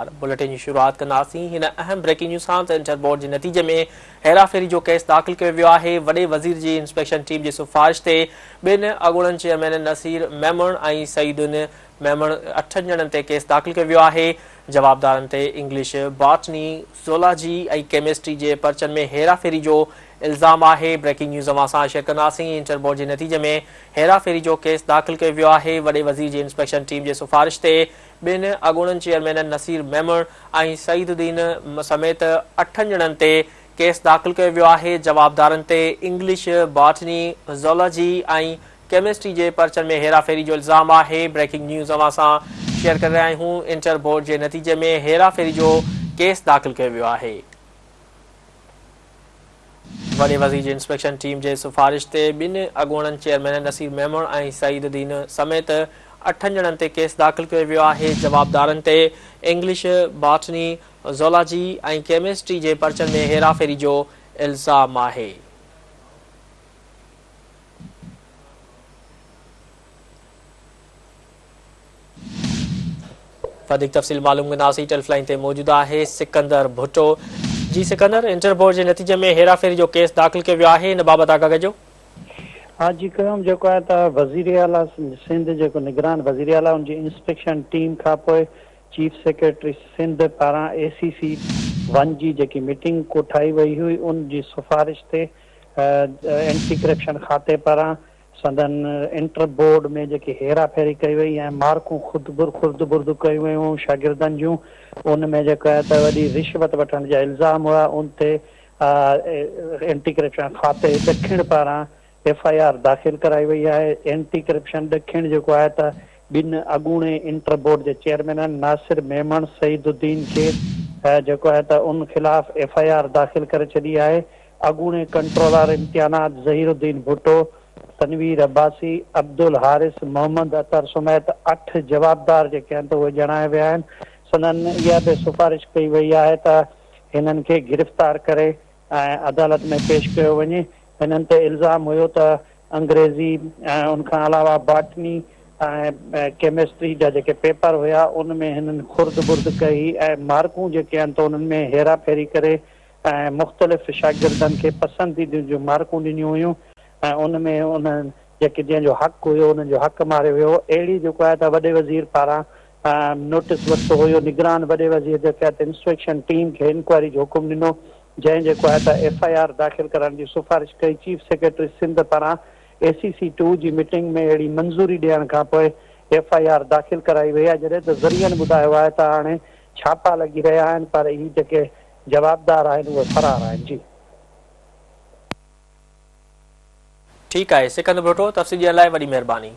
Bulletin जी शुरुआत कंदासीं हिन अहम ब्रेकिंग न्यूज़ सां। इंटर बोर्ड के नतीजे में हेराफेरी जो केस दाख़िल किया वियो आहे। वॾे वज़ीर जी इंस्पेक्शन टीम की सिफारिश से बिन अॻूणनि चेयरमैन नसीर मेमण ऐं सईदुन मेमण 8 ॼणनि ते केस दाख़िल किया वियो आहे। जवाबदारनि ते इंग्लिश, बॉटनी, ज़ूलॉजी ऐं केमिस्ट्री के पर्चन में हेराफेरी जो इल्ज़ाम है। ब्रेकिंग न्यूज़ अवां सां शेयर कंदासीं। इंटर बोर्ड के नतीजे में हेराफेरी जो केस दाख़िल किया वियो आहे। वॾे वज़ीर जी इंस्पेक्शन टीम की सिफारिश से बिन अॻूणनि चेयरमैन नसीर मेमण ऐं सईदुद्दीन समेत 8 ॼणनि ते केस दाख़िल किया वियो आहे। जवाबदारनि ते इंग्लिश, बॉटनी, ज़ूलॉजी ऐं केमिस्ट्री के पर्चन में हेराफेरी जो इल्ज़ाम है। ब्रेकिंग न्यूज़ अवां सां शेयर कर रहा हूँ। इंटर बोर्ड के नतीजे में हेराफेरी जो केस दाख़िल किया वियो आहे। वॾे वज़ीर जी इंस्पेक्शन टीम के सिफारिश से बिन अॻूणनि चेयरमैन नसीर मेमण ऐं सईदुद्दीन समेत 8 ॼणनि ते केस दाख़िल किया वियो आहे। जवाबदारनि ते इंग्लिश, बॉटनी, ज़ूलॉजी ऐं केमिस्ट्री के पर्चन में हेराफेरी जो इल्ज़ाम है। वधिक तफ़सील मालूम कंदासीं। टेलीफोन ते मौजूद है सिकंदर भुट्टो। जी सिकंदर, इंटर बोर्ड के नतीजे में हेराफेरी जो केस दाख़िल किया वियो आहे, इन बाबत आगाह कजो। हाँ जी, कम जो है वज़ीर आला सिंध जो निगरान वज़ीर आला उनकी इंस्पेक्शन टीम का चीफ सेक्रेटरी सिंध पारा ACC 1 जी जी मीटिंग कोठाई वही हुई, उनकी सिफारिश से एंटी करप्शन खाते पारा संदन इंटर बोर्ड में जी हेरा फेरी कई वही है, मार्कू खुद बुर्द कई वयूं शागिर्दन जूं, उनमें जो है वही रिश्वत वठण जा इल्ज़ाम हुआ। उन ते एंटी करप्शन खाते दक्षिण पारा FIR दाखिल कराई वही है। एंटी करप्शन दक्षिण जो है बिन अगूणे इंटर बोर्ड के चेयरमैन नासिर मेमण, सईदुद्दीन के जो है उन खिलाफ FIR दाखिल कर छी है। अगूणे कंट्रोलर इम्तियानात ज़हीरुद्दीन भुट्टो, तनवीर अब्बासी, अब्दुल हारिस, मोहम्मद अतर समेत 8 जवाबदार जो वो जणाया विया आहिनि। संदन इहा भी सिफारिश कई वही है इन्हनि के गिरफ्तार करे अदालत में पेश किया वञे। इन्हनि ते इल्ज़ाम हुयो अंग्रेजी उनका अलावा बॉटनी केमिस्ट्री जा जो पेपर हुआ उनमें इन्हनि खुर्द बुर्द कई मार्कू जो उनमें हेरा फेरी करे मुख्तलिफ शागिर्दन के पसंदीदा जो मार्कू दिनियूं हुयूं, उनमें उन जो हक़ हुयो उन हक़ मारे हुयो। अड़ी जो है वॾे वज़ीर पारा नोटिस वरितो हुयो। निगरान वॾे वज़ीर जो इंस्पेक्शन टीम के इंक्वायरी जो हुकुम दिनो, जैं जो है FIR दाखिल कराने की सिफारिश कई। चीफ सेक्रेटरी सिंध पारा ACC 2 जी मीटिंग में अड़ी मंजूरी ॾियण खां पोइ FIR दाखिल कराई वही है। जॾहिं त ज़रियनि ॿुधायो आहे त हाणे छापा लगी रहा आहिनि, पर ही जेके जवाबदार आहिनि उहे फरार आहिनि। जी ठीक है सिकंदर भुट्टो, तफ़सील ॾियण लाइ वॾी महिरबानी।